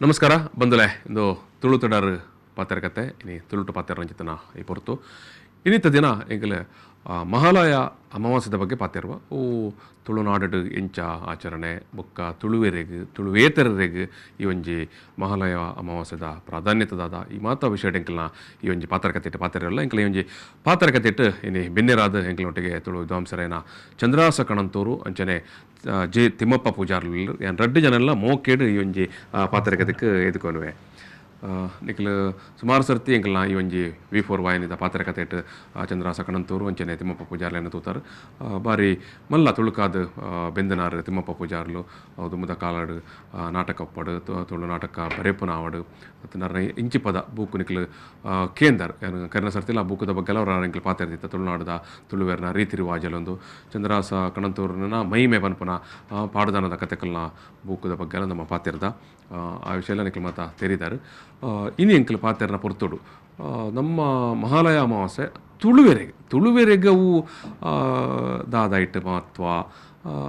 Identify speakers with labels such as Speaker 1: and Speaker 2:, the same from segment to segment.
Speaker 1: ನಮಸ್ಕಾರ ಬಂಧುಲೆ ಇಂದು ತುಳು ತಡಾರು ಪಾತ್ರಕತೆ ಇನಿ ತುಳುಟು ಪಾತ್ರ ರಂಜಿತನ ಈ ಪೊರ್ತು ಇನ್ನಿತ್ತ ದಿನ ಎಂಕಲೆ ಮಹಾಲಯ ಅಮಾವಾಸ್ಯದ ಬಗ್ಗೆ ಪಾತಿರುವ ಓ ತುಳುನಾಡು ಎಂಚ ಆಚರಣೆ ಬೊಕ್ಕ ತುಳುವೇತರರಿಗೆ ಈ ಒಂಜಿ ಮಹಾಲಯ ಅಮಾವಾಸ್ಯದ ಪ್ರಾಧಾನ್ಯತದಾದ ಈ ಮಾತ ವಿಷಯ ಎಂಕಲ್ನ ಈ ಒಂಜಿ ಪಾತ್ರಕತೆ ಪಾತ್ರರಲ್ಲ ಎಂಕಲ ಈ ಒಂಜಿ ಪಾತ್ರಕತೆ ಇನಿ ಬೆನ್ನೆರಾದ ಎಂಕಲೊಟ್ಟಿಗೆ ತುಳು ವಿದ್ವಾಂಸರೇನ ಚಂದ್ರಾಸ ಕಣಂತೂರು ಅಂಚನೆ ಜೆ ತಿಮ್ಮಪ್ಪ ಪೂಜಾರ್ಲು ರಡ್ಡು ಜನೆಲ್ಲ ಮೋಕೇಡು ಈ ಒಂಜಿ ಪಾತ್ರಕತೆಗೆ ಎದುಕೊನುವೆ ನಿಖಿಲ್ ಸುಮಾರು ಸರ್ತಿ ಎಂಕಲ್ನ ಈ ಒಂಜಿ V4 ವಾಹಿನಿದ ಪಾತ್ರಕತೆ ಚಂದ್ರಾಸ ಕಣಂತೂರು ಅಂಚನೆ ತಿಮ್ಮಪ್ಪ ಪೂಜಾರ್ಲೇನ ತೂತಾರೆ ಬಾರಿ ಮಲ್ಲ ತುಳುಕಾದ ಬೆಂದನಾರು ತಿಮ್ಮಪ್ಪ ಪೂಜಾರ್ಲು ದುಮ್ಮದ ಕಾಲಾಡು ನಾಟಕ ಒಪ್ಪಡು ತುಳು ನಾಟಕ ಬರೇಪುನ ಆವಡು ಮತ್ತು ನರ ಇಂಚಿ ಪದ ಬೂಕು ನಿಖಿಲ್ ಕೇಂದರ್ ಕರ್ನ ಸರ್ತಿಲ್ಲ ಆ ಬೂಕದ ಬಗ್ಗೆ ಅವರ ಎಂಕಲ್ ಪಾತ್ರ ಇರ್ತಿತ್ತು ತುಳುನಾಡದ ತುಳುವೇರ್ನ ರೀತಿ ರಿವಾಜಲೊಂದು ಚಂದ್ರಾಸ ಕಣಂತೂರಿನ ಮೈಮೆ ಪನ್ಪುನ ಪಾಡುದಾನದ ಕತೆಕಲ್ನ ಬೂಕದ ಬಗ್ಗೆ ನಮ್ಮ ಪಾತ್ರದ ಆ ವಿಷಯ ಎಲ್ಲ ನಿಖಿಲ್ ಮಾತಾ ತೆರೀತಾರೆ ಇನ್ನು ಎಂಕಲ್ ಪಾತ್ರನ ಪೊರ್ತುಡು ನಮ್ಮ ಮಹಾಲಯ ಅಮಾವಾಸ್ಯೆ ತುಳುವೆರೆಗೆ ಅವು ದಾದಾಯಿಟ್ ಮಹತ್ವ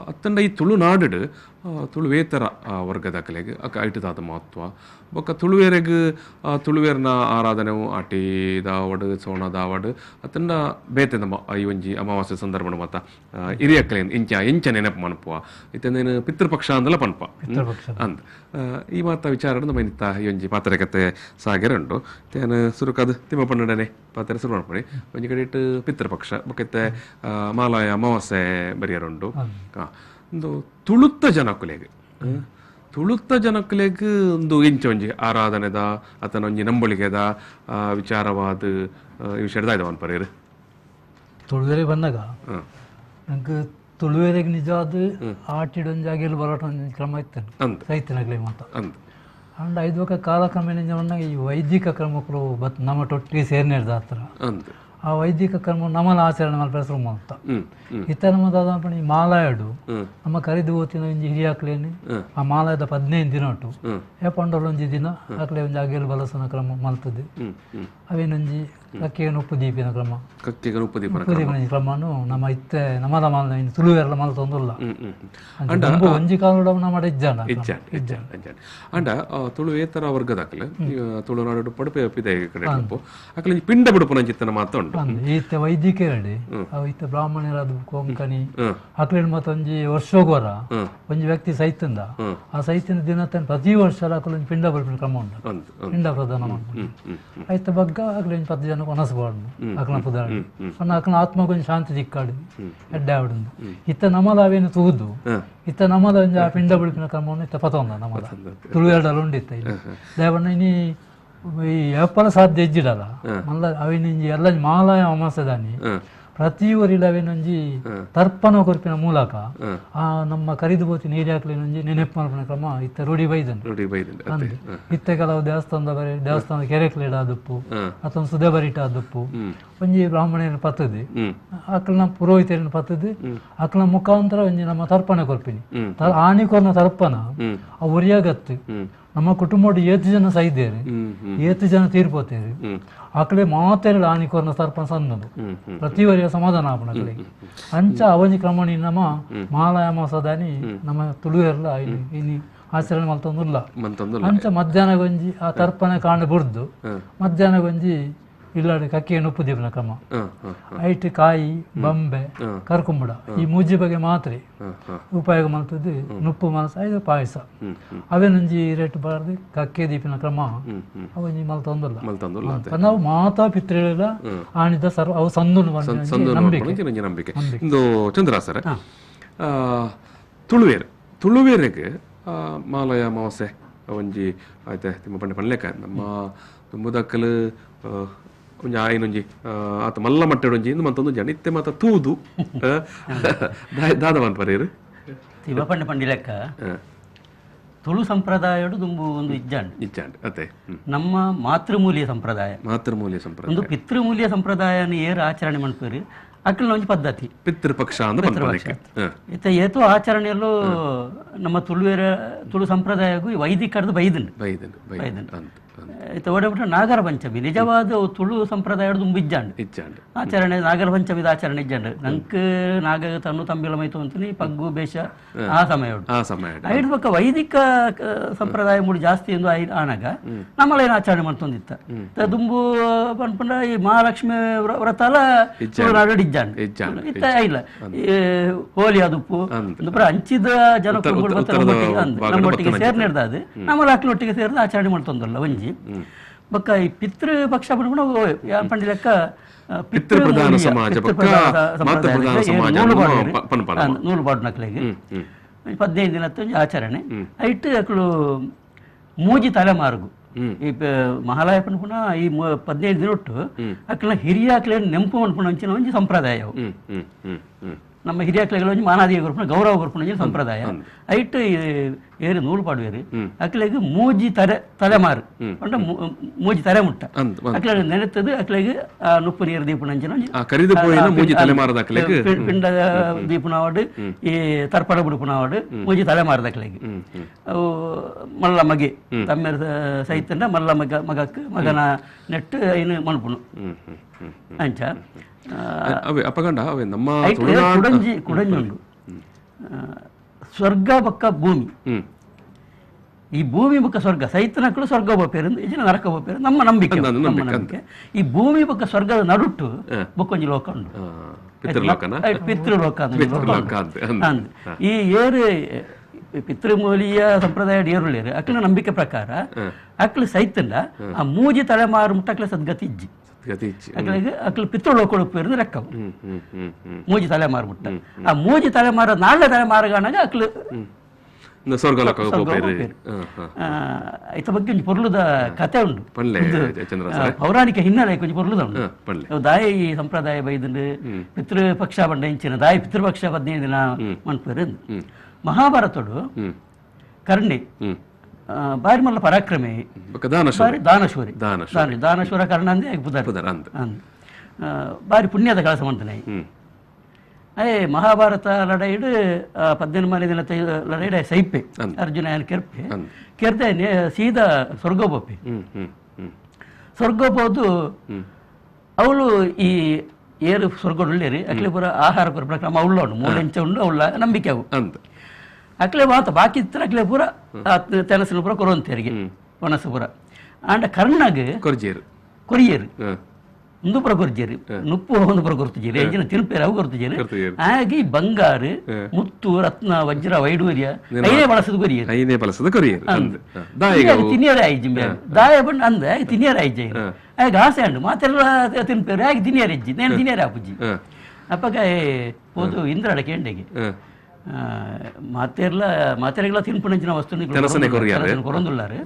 Speaker 1: ಅತ್ತಂಡ ಈ ತುಳುನಾಡು ತುಳುವೇತರ ವರ್ಗದ ಕಲೆಗೆ ಐಟದಾದ ಮಹತ್ವ ಬೊಕ್ಕ ತುಳುವೇರೆಗೆ ತುಳುವೇರ್ನ ಆರಾಧನೆವು ಆಟಿ ದಾವಡು ಸೋಣ ದಾವಡು ಅತ್ತಂಡ ಬೇತೆ ನಮ್ಮ ಈ ಒಂಜಿ ಅಮಾವಾಸ್ಯೆ ಸಂದರ್ಭ ಮತ್ತ ಹಿರಿಯ ಕಲೆಯನ್ನು ಎಂಚ ನೆನಪು ಮನಪುವ ಇತ್ತಂದೇನು ಪಿತೃಪಕ್ಷ ಅಂದಲ್ಲ ಪನ್ಪ ಅಂದ ಈ ಮಾತ ವಿಚಾರ ನಮ್ಮ ಇನ್ನಿತ್ತ ಈ ಒಂಜಿ ಪಾತ್ರಕತೆ ಸಾಗಿರುಂಡು ತೇನು ಸುರುಕಾದ ತಿಮ್ಮಪ್ಪಣ್ಣನೇ ಪಾತ್ರ ಶುರು ಮಾಡ್ಕೊಳ್ಳಿ ಒಂಜಿ ಕಡೆ ಇಟ್ಟು ಪಿತೃಪಕ್ಷ ಬೊಕ್ಕತ್ತೆ ಮಾಲಾಯ ಅಮಾವಾಸ್ಯೆ ಬರೆಯರುಂಡು ಒಂದು ತುಳುತ್ತ ಜನಕ್ಕುಲೆಗೆ ಒಂದು ಇಂಚ ಒಂಜಿ ಆರಾಧನೆದ ಅಥವಾ ಒಂಜಿ ನಂಬಳಿಗೆದ ವಿಚಾರವಾದ ಈ ವಿಷಯದ ಇದಾವನ್ ಪರೇರು
Speaker 2: ತುಳುವೆರೆ ಬಂದಾಗ ನಂಗೆ ತುಳುವೆರೆಗೆ ನಿಜವಾದ ಆಟಿಡೊಂಜಾಗಿಲ್ ಬರೋಟ ಕ್ರಮ ಇತ್ತು ಸೈತಿನಗ್ಲಿ ಮಾತ ಅಂಡ್ ಐದು ಕಾಲಕ್ರಮೇಣ ಈ ವೈದಿಕ ಕ್ರಮಗಳು ನಮ್ಮ ಟೊಟ್ಟಿಗೆ ಸೇರ್ನಿರ್ದ ಹತ್ರ ಆ ವೈದಿಕ ಕರ್ಮ ನಮ್ಮಲ ಆಚರಣೆ ಮಲ್ಪರೆ ಶುರು ಅಂತ ಇತ್ತ ನಮ್ಮದಾದ ಈ ಮಾಲಾಯಡು ನಮ್ಮ ಕರಿದು ಓತಿನ ಒಂಜಿ ಹಿರಿಯಾಕ್ಲೇನಿ ಆ ಮಾಲಾಯದ 15 ದಿನ ಒಟ್ಟು ಏ ಪಂಡೊಲೊಂಜಿ ದಿನ ಅಕ್ಲೆ ಒಂಜಿ ಅಗೆಲ್ ಬಲಸನ ಕ್ರಮ ಮಲ್ತದೆ ಅವೇನೊಂಜಿ ಕಕ್ಕೆಗೆ ಉಪ್ಪು ದೀಪಿನ ಕ್ರಮ ಕ್ರಮನು ನಮ್ಮ ಇತ್ತೆ ನಮ್ಮದ ಮಾಲ ತುಳುವೆಲ್ಲ ಮಲ್ತೊಂದುಲ್ಲ ಒಂಜಿ ಕಾಲ ನಮ್ಮ ಇಜ್ಜಾನ
Speaker 1: ಅಂಡ ತುಳುವೇತರ ವರ್ಗದಾಕಲೆ ತುಳುನಾಡು ಪಡುಪೆ ಪಿದೆ ಕಡೆ ಅಕ್ಲೆ ಪಿಂಡ ಬಿಡುಪುನ ಚಿತ್ತನ ಮಾತ
Speaker 2: ಈತ ವೈದ್ಯಕೇರಡಿ ಈತ ಬ್ರಾಹ್ಮಣರಾದ ಕೊಂಕಣಿ ಅಕ್ಲೇನ್ ಮತ್ತೊಂಜಿ ವರ್ಷೋಗೋರ ಒಂಜಿ ವ್ಯಕ್ತಿ ಸೈತಂದ ಆ ಸೈತಿನ ದಿನ ಪ್ರತಿ ವರ್ಷ ಅಕ್ಲ ಪಿಂಡ ಬಲ್ಪಿನ ಕ್ರಮ ಉಂಟು ಪಿಂಡ ಪ್ರದಾನ ಮಾಡ್ಕೊಂಡು ಆಯ್ತ ಬಗ್ಗ ಅಕ್ಲ 10 ಜನ ಕೊನಸಬಾರ್ದು ಅಕ್ಲ ಪುದಾಡಿ ಅಕ್ಲ ಆತ್ಮಗೊಂದು ಶಾಂತಿ ದಿಕ್ಕಾಡು ಎಡ್ಡೆ ಆವಿಡು ಇತ್ತ ನಮ್ಮದ ಅವೇನು ತೂದು ಇತ್ತ ನಮ್ಮದ ಒಂಜಿ ಆ ಪಿಂಡ ಬಲ್ಪಿನ ಕ್ರಮವನ್ನು ಇತ್ತ ಪತೊಂದ ನಮ್ಮದ ತುಳುವೆರಡಲ್ಲಿ ಉಂಡಿತ್ತ ಇಲ್ಲಿ ದೇವಣ್ಣ ಇನಿ ಈ ವ್ಯಾಪಾರ ಸಾಧ್ಯ ಇಜ್ಜಿಡಲ್ಲ ಮಲ್ಲ ಅವೇನಂಜಿ ಎಲ್ಲ ಮಾಲಾಯ ಅಮಾಸದಾನಿ ಪ್ರತಿ ಊರಿಲ ಅವೇನೊಂಜಿ ತರ್ಪಣ ಕೊರ್ಪಿನ ಮೂಲಕ ಆ ನಮ್ಮ ಕರಿದು ಬೋತಿನ ನೀರು ಹಾಕ್ಲಿನೊಂಜಿ ನೆನಪು ಮಲ್ಪನ ಕ್ರಮ ಇತ್ತ ರೂಢಿ ಬೈದನ್ ಇತ್ತ ಕೆಲವು ದೇವಸ್ಥಾನದ ಕೆರೆಕ್ಲೇಡ ಆದಪ್ಪು ಅಥವಾ ಸುದೆ ಬರಿಟ ಆದಪ್ಪು ಒಂಜಿ ಬ್ರಾಹ್ಮಣನ ಪತ್ತದಿ ಅಕ್ಲನ ಪುರೋಹಿತರಿನ ಪತ್ತದಿ ಅಕ್ಲ ಮುಖಾಂತರ ಒಂಜಿ ನಮ್ಮ ತರ್ಪಣ ಕೊರ್ಪಿನಿ ಆಣಿಕೊರ್ನ ತರ್ಪಣ ಆ ಉರಿಯಾಗತ್ತು ನಮ್ಮ ಕುಟುಂಬ ಏತು ಜನ ಸೈದೇರಿ ಏತು ಜನ ತೀರ್ಪೋತೇರಿ ಅಕಡೆ ಮಾತೆರಡು ಆನಿಕೋರ್ನ ಸರ್ಪಣ ಸಂದನು ಪ್ರತಿ ವರಿಯ ಸಮಾಧಾನ ಆಪಣಗಳಿಗೆ ಅಂಚ ಅವನಿ ಕ್ರಮಣಿ ನಮ್ಮ ಮಹಾಲಯ ಮಾಸದಾನಿ ನಮ್ಮ ತುಳುವೆರ್ಲ ಇನಿ ಆಚರಣೆ ಮಲ್ತೊಂದುಲ್ಲ ಅಂಚ ಮಧ್ಯಾಹ್ನ ಗೊಂಜಿ ಆ ತರ್ಪಣೆ ಕಾಂಡ ಬುಡ್ದು ಮಧ್ಯಾಹ್ನ ಗೊಂಜಿ ಇಲ್ಲಾಡಿ ಕಕ್ಕಿಗೆ ಉಪ್ಪು ದೀಪನ ಕ್ರಮ ಐಟ್ ಕಾಯಿ ಬಂಬೆ ಕರ್ಕುಂಬುಡ ಈ ಮೂಜಿ ಬಗ್ಗೆ ಮಾತ್ರ ಉಪಯೋಗ ಮಲ್ತದ್ದು ನುಪ್ಪು ಮನಸ ಐದು ಪಾಯಸ ಅವೇನೊಂಜಿ ರೇಟ್ ಬಾರ್ದು ಕಕ್ಕೆ ದೀಪಿನ ಕ್ರಮ ಅವನಿ ಮಲ್ತೊಂದಲ್ಲ ನಾವು ಮಾತಾ ಪಿತೃಗಳ ಆಣಿದ ಸರ್ವ ಅವು ಸಂದು
Speaker 1: ನಂಬಿಕೆ ಇಂದು ಚಂದ್ರಾಸರ ತುಳುವೇರೆಗೆ ಮಾಲಯ ಅಮಾವಾಸ್ಯೆ ಒಂಜಿ ಆಯ್ತೆ ತಿಮ್ಮ ಪಂಡ್ಲೆಕ್ಕ ನಮ್ಮ ತುಂಬದಕ್ಕಲು ಒಂಜಿ ಆಯ್ನೊಂಜಿ ಆತ ಮಲ್ಲ ಮಟ್ಟಡೊಂಜಿ ಇಂದು ಮಂತೊಂದು ಜನಿತ್ತೆ ಮಾತ ತೂದು ದಾದವನ್ ಪರೇರು
Speaker 3: ತಿಮ್ಮಪಂಡ ಪಂಡಿಲೆಕ್ಕ ತುಳು ಸಂಪ್ರದಾಯಡು ದುಂಬು ಒಂದು ಇಜ್ಜಾಂಡ್ ಅತ್ತೆ ನಮ್ಮ ಮಾತೃಮೂಲ್ಯ ಸಂಪ್ರದಾಯ ಒಂದು ಪಿತೃಮೂಲ್ಯ ಸಂಪ್ರದಾಯನ ಏರು ಆಚರಣೆ ಮಾಡ್ತೀರಿ ಅಕ್ಲ ಒಂಜಿ ಪದ್ಧತಿ
Speaker 1: ಪಿತೃಪಕ್ಷ
Speaker 3: ಇತ್ತ ಏತು ಆಚರಣೆಯಲ್ಲೂ ನಮ್ಮ ತುಳು ಸಂಪ್ರದಾಯಗೂ ವೈದಿಕರದು ಬೈದನ್ ಇತ್ತ ಓಡಬಿಟ್ಟು ನಾಗರ ಪಂಚಮಿ ನಿಜವಾದ ತುಳು ಸಂಪ್ರದಾಯದ ದುಂಬು ಇಜ್ಜಾಂಡು ಆಚರಣೆ ನಾಗರ ಪಂಚಮಿದ ಆಚರಣೆ ಇಜ್ಜಾಂಡು ನಂಗೆ ನಾಗ ತನ್ನು ತಂಬಿಲ ಮೈತು ಅಂತೀನಿ ಪಗ್ಗು ಬೇಷ ಆ ಸಮಯ ಐದು ಪಕ್ಕ ವೈದಿಕ ಸಂಪ್ರದಾಯ ಮೂಡಿ ಜಾಸ್ತಿ ಎಂದು ಆನಾಗ ನಮ್ಮಳೇನು ಆಚರಣೆ ಮಾಡ್ತೊಂದಿತ್ತ ದುಂಬು ಪನ್ಪಂಡ ಈ ಮಹಾಲಕ್ಷ್ಮಿ ವ್ರತ ನಾಡು ಇಜ್ಜಾಂಡು ಇತ್ತ ಇಲ್ಲ ಹೋಲಿ ಅದುಪ್ಪು ಪುರ ಹಂಚಿದ ಜನ ನಮ್ಮೊಟ್ಟಿಗೆ ಸೇರ್ನಿಡ್ದ ಅದು ನಮ್ಮಲ್ಲಿ ಅಕ್ಲೊಟ್ಟಿಗೆ ಸೇರಿದ ಆಚರಣೆ ಮಾಡ್ತೊಂದಲ್ಲ ಒಂಜಿ ಬೊಕ್ಕ ಈ ಪಿತೃ ಪಕ್ಷ ಬಂದ್ಬಿಟ್ಟು ಪಂಡಿ ಲೆಕ್ಕ
Speaker 1: ಪಿತೃಪ್ರಧಾನ ಸಮಾಜ
Speaker 3: ನೂಲು ಪಾಡು ನಕ್ಲೆಗೆ 15 ದಿನದ ಆಚರಣೆ ಐಟ್ ಅಕ್ಲು ಮೂಜಿ ತಲೆಮಾರ್ಗು ಈ ಮಹಾಲಯ ಪನ್ಪುಣ ಈ 15 ದಿನ ಒಟ್ಟು ಅಕ್ಲ ಹಿರಿಯ ಅಕ್ಲೆ ನೆಂಪು ಅನ್ಪುಣ ಅಂಚಿನ ಒಂಜಿ ಸಂಪ್ರದಾಯ ನಮ್ಮ ಹಿರಿಯಕ್ಲೆಗಳು ಒಂಜಿ ಮಾನಾದಿಯ ಗುರುಪುನ ಗೌರವ ಗುರುಪುನ ಒಂಜಿ ಸಂಪ್ರದಾಯ ಐಟ್ ಏರು ನೂಲು ಪಾಡುವೇರು ಅಕ್ಲೆಗ್ ಮೂಜಿ ತಲೆಮಾರು ಅಂಡ ಮೂಜಿ ತಲೆ ಮುಟ್ಟ ಅಕ್ಲೆ ನೆನೆತದು ಅಕ್ಲೆಗ್ ನುಪ್ಪು ನೀರು ದೀಪುನ ಅಂಚಿನ ಪಿಂಡ ದೀಪುನವಾಡು ಈ ತರ್ಪಣ ಬಿಡುಪುನವಾಡು ಮೂಜಿ ತಲೆಮಾರದ ಅಕ್ಲೆಗ್ ಅವು ಮಲ್ಲ ಮಗೆ ತಮ್ಮೆರ ಸೈತಂಡ ಮಲ್ಲ ಮಗಕ್ಕೆ ಮಗನ ನೆಟ್ಟು ಐನು ಮಲ್ಪುನು ಅಂಚ
Speaker 1: ಅಪಗಂಡ ನಮ್ಮ
Speaker 3: ಕುಡಂಜುಂಡು ಸ್ವರ್ಗ ಪಕ್ಕ ಭೂಮಿ ಈ ಭೂಮಿ ಪಕ್ಕ ಸ್ವರ್ಗ ಸೈತನಕ್ಕಳು ಸ್ವರ್ಗ ಬೋಪೇರು ಹೆಚ್ಚಿನ ನರಕ ಬೋಪೇರು ನಮ್ಮ ನಂಬಿಕೆ ಈ ಭೂಮಿ ಪಕ್ಕ ಸ್ವರ್ಗದ ನಡುಟ್ಟು ಬೊಕ್ಕೊಂಜಿ ಲೋಕ ಉಂಡು ಪಿತೃಲೋಕ ಈ ಏರು ಪಿತೃಮೂಲಿಯ ಸಂಪ್ರದಾಯ ಏರುಳ್ಳೇರು ಅಕ್ಲ ನಂಬಿಕೆ ಪ್ರಕಾರ ಅಕ್ಲು ಸೈತಂಡ ಆ ಮೂಜಿ ತಲೆಮಾರು ಮುಟ್ಟ ಅಕ್ಲ ಸದ್ಗತಿ ಇಜ್ಜಿ ಅಕ್ಲು ಪಿತೃಲೋಕ ಉಪೇರು ಲೆಕ್ಕ ಮೂಜಿ ತಲೆಮಾರು ಮುಟ್ಟ ಆ ಮೂಜಿ ತಲೆಮಾರ ನಾಳೆ ತಲೆಮಾರುಗಾನಾಗ ಅಕ್ಲು ಐತ ಬಗ್ಗೆ ಒಂಜಿ ಪೊರ್ಲುದ ಕತೆ ಉಂಡು ಪೌರಾಣಿಕ ಹಿನ್ನೆಲೆ ಒಂಜಿ ಪೊರ್ಲುದ ಉಂಡು ದಾಯಿ ಈ ಸಂಪ್ರದಾಯ ಬೈದುಂಡು ಪಿತೃಪಕ್ಷ ಬಂಡ ಇಂಚಿನ ದಾಯಿ ಪಿತೃಪಕ್ಷ 15 ದಿನ ಮನ್ಪೇರು ಮಹಾಭಾರತಡು ಕರ್ಣಿ ಬಾರಿ ಮಲ್ಲ ಪರಾಕ್ರಮೆ ದಾನಶೂರಿ ದಾನಶೂರ ಕರ್ಣ ಅಂದೇ ಬಾರಿ ಪುಣ್ಯದ ಕೆಲಸ ಮಾಡ್ತಾನೆ ಅದೇ ಮಹಾಭಾರತ ಲಡೈಡು 18 ದಿನ ಲಡೈಡ ಸೈಪೆ ಅರ್ಜುನ ಏನು ಕೆರ್ಪೆ ಸೀದಾ ಸ್ವರ್ಗೋಪಿ ಸ್ವರ್ಗೋಪೋದು ಅವಳು ಈ ಏರು ಸ್ವರ್ಗೊಳ್ಳೇರಿ ಅಕ್ಲೆ ಪೂರ ಆಹಾರ ಪ್ರಕ್ರಮ ಅವಳು ಉಂಡು 3 ಇಂಚ ಉಂಡು ಅವಳ ನಂಬಿಕೆ ಅವು ಅಕ್ಲೆ ಮಾತ ಬಾಕಿ ಇತ್ತರ ಅಕ್ಲೆ ಪೂರ ತೆನಸಿನ ಪೂರ ಕೊರೊಂತೇರಿಗೆ ಒನಸು ಪೂರ ಆಂಡ ಕರ್ಣಗ್ ಕೊರಿಯರು ಒಂದು ಪುರ ಕೊರ್ಜೇರಿ ನುಪ್ಪು ಒಂದು ಪುರ ಕೊರ್ತುಜೇರಿ ಎಂಜಿನ ತಿರುಪೇರು ಅವು ಕೊರ್ತುಜೇರಿ ಹಾಗೆ ಬಂಗಾರು ಮುತ್ತು ರತ್ನ ವಜ್ರ ವೈಡೂರ್ಯ ಐನೇ ಬಳಸದು ಕೊರಿಯರು ತಿನ್ನಿಯರೇ ಆಯ್ಜಿ ದಾಯ ಬಂದು ಅಂದ ತಿನ್ನಿಯರೇ ಆಯ್ಜಿ ಹಾಗೆ ಆಸೆ ಅಂಡು ಮಾತೆಲ್ಲ ತಿನ್ಪೇರು ಹಾಗೆ ತಿನ್ನಿಯರು ಇಜ್ಜಿ ನೇನು ತಿನ್ನಿಯರೇ ಆಪುಜಿ ಅಪ್ಪಗ ಹೋದು ಇಂದ್ರಾಡ ಕೇಂಡೆಗೆ ಮಾತೆರೆಗಳ ತಿನ್ಪುನಂಚಿನ ವಸ್ತು ಕೊರೊಂದುಲ್ಲಾರು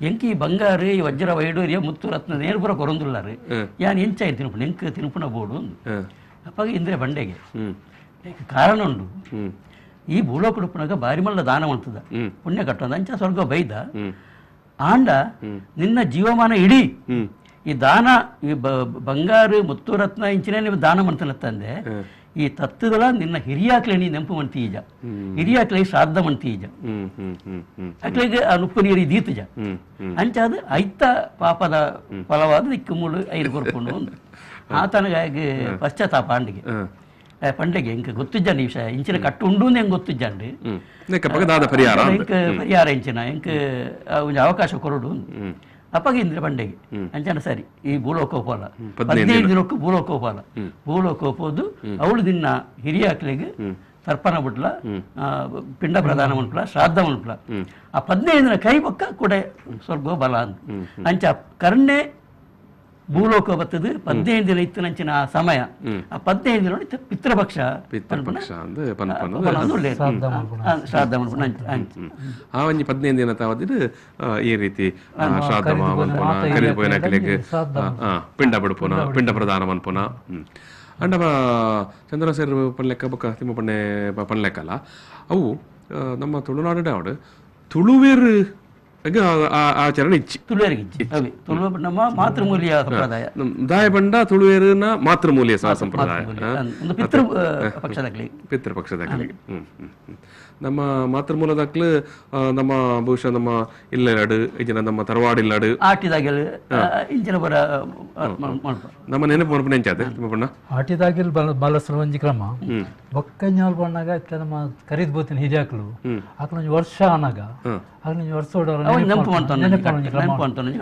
Speaker 3: ಎಂಕಿ ಬಂಗಾರು ವಜ್ರ ವೈಡೂರ್ಯ ಮುತ್ತು ರತ್ನ ನೇರು ಪುರ ಕೊರೊಂದುಲ್ಲಾರು ಯಾನ್ ಎಂಚಾಯಿ ತಿನ್ಪುಣ ಎಂಕ್ ತಿನ್ಪುನ ಬೋಡು ಅಪ್ಪಾಗ ಇಂದ್ರೆ ಬಂಡೆಗೆ ಕಾರಣ ಉಂಡು ಈ ಭೂಲೋಕ ಉಡುಪುನಾಗ ಬಾರಿ ಮಲ್ಲ ದಾನ ಮಾಡ್ತದ ಪುಣ್ಯ ಕಟ್ಟೋದ ಅಂಚ ಸ್ವರ್ಗ ಬೈದ ಆಂಡ ನಿನ್ನ ಜೀವಮಾನ ಇಡೀ ಈ ದಾನ ಈ ಬಂಗಾರು ಮುತ್ತು ರತ್ನ ಇಂಚಿನ ನೀವು ದಾನ ಮಾಡ್ತಾನತ್ತಂದೆ ಈ ತತ್ವದಲ್ಲ ನಿನ್ನ ಹಿರಿಯಾಕ್ಲೆ ನೀ ನೆಂಪು ಮಂತೀಜ ಹಿರಿಯಾಕ್ಲೆ ಶ್ರಾದ್ದ ಮಂತೀಜ ಅಕ್ಲೆಗೆ ಆ ನುಪ್ಪು ನೀರು ದೀತಜ ಅಂಚಾದ ಐತ ಪಾಪದ ಫಲವಾದ ದಿಕ್ಕು ಮೂಳು ಐದು ಕೊರ್ಕೊಂಡು ಆತನಿಗೆ ಪಶ್ಚಾತ್ತಾಪ ಅಂಡಿಗೆ ಪಂಡೆಗೆ ಇಂಕ ಗೊತ್ತಿಜ್ಜಂಡಿ ವಿಷಯ ಇಂಚಿನ ಕಟ್ಟು ಉಂಡು ಹೆಂಗೆ ಗೊತ್ತಿಜ್ಜಂಡಿ ಪರಿಹಾರ ಇಂಚಿನ ಎಂಕ ಒಂದು ಅವಕಾಶ ಕೊರಡು ಅಪ್ಪಗೆ ಇಂದ್ರೆ ಬಂಡೆಗೆ ಅಂಚನ ಸರಿ ಈ ಭೂಲೋಕೋಪಾಲ 15 ದಿನಕ್ಕೂ ಭೂಲೋಕೋಪೋದು ಅವಳು ದಿನ ಹಿರಿಯಾಕ್ಲೆಗೆ ತರ್ಪಣ ಬಿಟ್ಲ ಪಿಂಡ ಪ್ರದಾನ ಮನ್ಪಲ ಶ್ರಾದ್ದ ಮನ್ಪಲ ಆ 15 ದಿನ ಕೈ ಪಕ್ಕ ಕೂಡ ಸ್ವರ್ಗೋ ಬಲ ಅಂತ ಅಂಚ ಕರ್ಣೆ ಭೂಲೋಕ ಬರ್ತದೆ 15 ದಿನ ಇತ್ತು ನಂಚಿನ ಆ ಸಮಯ ಆ 15 ದಿನ ನೋಡಿ ಪಿತೃಪಕ್ಷ ಶ್ರಾದ್ದ
Speaker 1: ಆ ಒಂಜಿ 15 ದಿನ ತಾವದಿರು ಈ ರೀತಿ ಶ್ರಾದ್ದ ಮನ್ಪುನ ಕರಿಪೋಯಿನ ಕಲೆಗೆ ಪಿಂಡ ಬಿಡ್ಪುನ ಪಿಂಡ ಪ್ರದಾನ ಮನ್ಪುನ ಅಂಡ ಚಂದ್ರಸೇರ್ ಪನ್ಲೆಕ್ಕ ಬೊಕ್ಕ ತಿಮ್ಮ ಪನ್ನೆಕ್ಕಲ್ಲ ಅವು ನಮ್ಮ ತುಳುನಾಡು ತುಳುವೇರು ಆಗ ಆಚರಣೆ ಇಚ್ಚಿ
Speaker 3: ತುಳುವೇರಿಗೆ ಇಜ್ಜಿ ಅವಿ ತುಳು ನಮ್ಮ ಮಾತೃಮೂಲ್ಯ ಸಂಪ್ರದಾಯ
Speaker 1: ದಾಯ ಬಂಡ ತುಳುವೇರಿನ ಮಾತೃಮೂಲ್ಯ ಸಂಪ್ರದಾಯ
Speaker 3: ಒಂದು ಪಿತೃ ಪಕ್ಷದಾಗ್ಲಿ
Speaker 1: ಪಿತೃಪಕ್ಷದಾಗಲಿ ನಮ್ಮ ಮಾತೃಮೂಲದಾಗ್ಲು ನಮ್ಮ ಬಹುಶಃ ನಮ್ಮ ಇಲ್ಲಾಡು ಈಜಿನ ನಮ್ಮ ತರವಾಡ ಇಲ್ಲಾಡು
Speaker 3: ಆಟಿದಾಗಲು ಇಂಚಿನ ಬರ
Speaker 1: ನಮ್ಮ ನೆನಪು ಮರಪು ನೆಂಚಾದೆ ಬಣ್ಣ
Speaker 2: ಆಟಿದಾಗಿಲ್ ಬಲಸಲು ಒಂಜಿ ಕ್ರಮ ಬೊಕ್ಕಂಜಾಲ್ ಬಣ್ಣಾಗ ಇತ್ತ ನಮ್ಮ ಕರೀದ್ ಬೋತಿನ ಹಿರಿಯಾಕ್ಲು ಆಕಲೊಂಜಿ ವರ್ಷ ಅನಾಗ ಆಕಲೊಂಜಿ ವರ್ಷ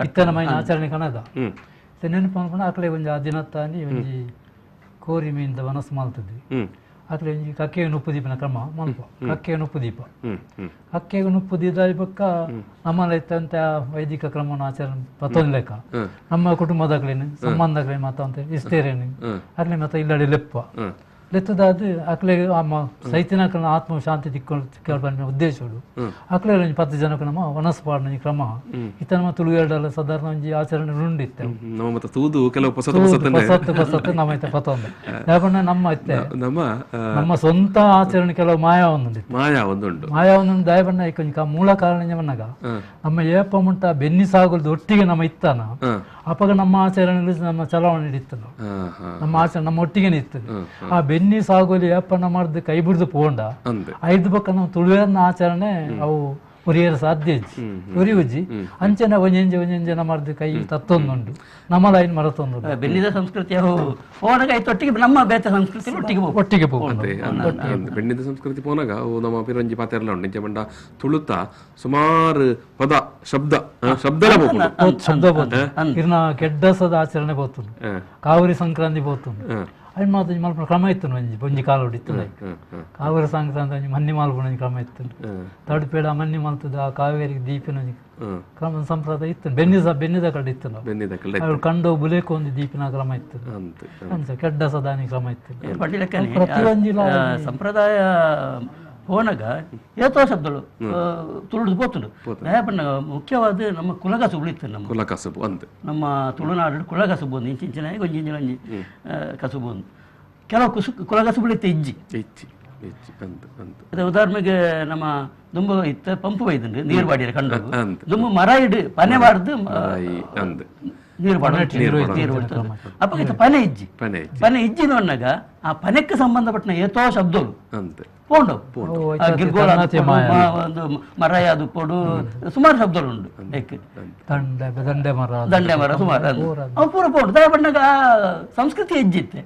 Speaker 2: ಇತ್ತನ ಮೈನ ಆಚರಣೆ ಕಣದ ನೆನಪು ಅನ್ಕೊಂಡು ಆಕಲೆ ಒಂಜಿ ಆ ದಿನತ್ತಾನಿ ಒಂಜಿ ಕೋರಿ ಮೀನಿಂದ ವನಸ್ ಮಾಲ್ತದ್ದಿ ಆಕಲೆ ಒಂಜಿ ಕಕ್ಕೆಗೆ ನುಪ್ಪು ದೀಪನ ಕ್ರಮ ಮಲ್ಪ ಕಕ್ಕೆಗೆ ನುಪ್ಪು ದೀಪ ಕಕ್ಕೆಗೆ ನುಪ್ಪು ದೀದ ಬೊಕ್ಕ ನಮ್ಮಲ್ಲಿ ಇತ್ತಂತ ವೈದಿಕ ಕ್ರಮವನ್ನು ಆಚರಣೆ ಪತ್ತೊಂದು ಲೆಕ್ಕ ನಮ್ಮ ಕುಟುಂಬದಾಗ್ಲೇನೆ ಸಂಬಂಧಗಳೇ ಮಾತ ಅಂತ ಇಷ್ಟೇರೇನೆ ಆಗ್ಲೇ ಮತ್ತೆ ಇಲ್ಲಡೆ ಲೆಪ್ಪ ಲೆತ್ತದಾದ ಅಕ್ಲೆ ಅಮ್ಮ ಸೈತಿನ ಆತ್ಮ ಶಾಂತಿ ತಿಕ್ಕೊಂಡು ಉದ್ದೇಶಗಳು ಅಕ್ಲೆ ಒಂಜಿ 10 ಜನಕ್ಕೆ ನಮ್ಮ ವನಸ್ಪಾಡ ಕ್ರಮ ಇತ್ತ ನಮ್ಮ ತುಳುಗೇಡಲ್ಲ ಸಾಧಾರಣ ಒಂಜಿ ಆಚರಣೆ ಉಂಡಿತ್ತೆ ಹೊಸತ್ತು ನಮ್ಮ ಐತೆ ಪತ್ತೊಂದು ಯಾಕಂದ್ರೆ ನಮ್ಮ ಐತೆ ನಮ್ಮ ಸ್ವಂತ ಆಚರಣೆ ಕೆಲವು ಮಾಯಾ ಒಂದುಂಡು ದಯಬಣ್ಣ ಈಗ ಮೂಲ ಕಾರಣ ಬಣ್ಣಗ ನಮ್ಮ ಏಪ ಮುಂಟ ಬೆನ್ನಿ ಸಾಗುಲ್ದು ಒಟ್ಟಿಗೆ ನಮ್ಮ ಇತ್ತಾನ ಅಪಗ ನಮ್ಮ ಆಚರಣೆ ನಮ್ಮ ಚಲಾವಣೆ ಇತ್ತು ನಮ್ಮ ಆಚರಣೆ ನಮ್ಮ ಒಟ್ಟಿಗೆ ಇರ್ತದೆ ಆ ಬೆನ್ನಿ ಸಾಗೋಲಿ ಏಪಣ್ಣ ಮಾಡ್ದು ಕೈ ಬಿಡ್ದು ಪೋಂಡ ಐದು ಪಕ್ಕ ನಾವು ತುಳುವೇರ್ನ ಆಚರಣೆ ಅವು ಉರಿಯರ ಸಾಧ್ಯ ಉರಿ ಉಜ್ಜಿ ಅಂಚೆನ ಒಂಜೆಂಜೆ ಮಾಡ್ದು ಕೈ ತತ್ತೊಂದುಂಡು ನಮ್ಮ ಲೈನ್ ಮರತೊಂದು
Speaker 3: ಬೆನ್ನಿದ ಸಂಸ್ಕೃತಿ ಒಟ್ಟಿಗೆ ನಮ್ಮ ಬೇತ ಸಂಸ್ಕೃತಿ ಒಟ್ಟಿಗೆ
Speaker 1: ಬೆನ್ನಿದ ಸಂಸ್ಕೃತಿ ಪೋನಾಗ ನಮ್ಮ ಪಿರಂಜಿ ಪಾತೆರ್ಲ ಉಂಡು ಇಂಚೆ ಮಂಡ ತುಳುತ ಸುಮಾರು ಪದ ಶಬ್ದ
Speaker 2: ಇರ್ನ ಕೆಡ್ಡಸದ ಆಚರಣೆ ಬೋತುಂಡು ಕಾವೇರಿ ಸಂಕ್ರಾಂತಿ ಬೋತುಂಡು ಅಯ್ಯ ಮಾತು ಮಲ್ಪ ಕ್ರಮ ಇತ್ತು ಒಂಜಿ ಕಾಲ ಹೊಡಿತ್ತು ಕಾವೇರಿ ಸಂಕ್ರಾಂತಿ ಮನ್ನಿ ಮಾಲ್ಪುಣ ಕ್ರಮ ಇತ್ತು ತಡುಪೇಡ ಮನ್ನಿ ಮಲ್ತದ ಆ ಕಾವೇರಿಗೆ ದೀಪಿನ ಕ್ರಮ ಸಂಪ್ರದಾಯ ಇತ್ತು ಬೆನ್ನಿದ ಕಡೆ ಇತ್ತು ಅವ್ರು ಕಂಡು ಬುಲೇಕು ಒಂದು ದೀಪಿನ ಕ್ರಮ ಇತ್ತು ಕೆಡ್ಡ ಸದಾನಿ ಕ್ರಮ ಇತ್ತು
Speaker 3: ಸಂಪ್ರದಾಯ ಹೋನಾಗ ಏತೋ ಶಬ್ದಗಳು ತುಳುದು ಬೋತುಂಡು ಪಂಡ ಮುಖ್ಯವಾದ ನಮ್ಮ ಕುಲಕಸುಬು ಇತ್ತು ನಮ್ಮ
Speaker 1: ಕುಲಕಸುಬು ಅಂತ ನಮ್ಮ
Speaker 3: ತುಳುನಾಡು ಕುಲಕಸುಬು ಒಂದು ಇಂಚಿನ ಒಂಜಿ ಕಸುಬು ಒಂದು ಕೆಲವು ಕುಲಕಸುಬುಗಳು ಇತ್ತು ಇಜ್ಜಿ ಉದಾಹರಣೆಗೆ ನಮ್ಮ ದುಂಬು ಇತ್ತ ಪಂಪು ಒಯ್ದುಂಡು ನೀರು ಬಾಡಿರ ಕಂಡು ದುಂಬು ಮರ ಇಡು ಪನೆ ಬಾರ್ದು ನೀರು ಬಾಡ ಅಪ್ಪ ಇತ್ತು ಪನೆ ಇಜ್ಜಿನ ಅನ್ನಗ ಆ ಪನೆಕ್ಕೆ ಸಂಬಂಧಪಟ್ಟ ಏತೋ ಶಬ್ದಗಳು ಪೋಂಡು ಒಂದು ಮರ ಯಾವುದು ಪೋಡು ಸುಮಾರು ಶಬ್ದಗಳು ಉಂಡು ದಂಡೆ ಮರ ಸುಮಾರು ಅವು ಪೂರ ಪೋಂಡು ದಯ ಬಣ್ಣಗ ಸಂಸ್ಕೃತಿ ಹೆಜ್ಜಿತ್ತೆ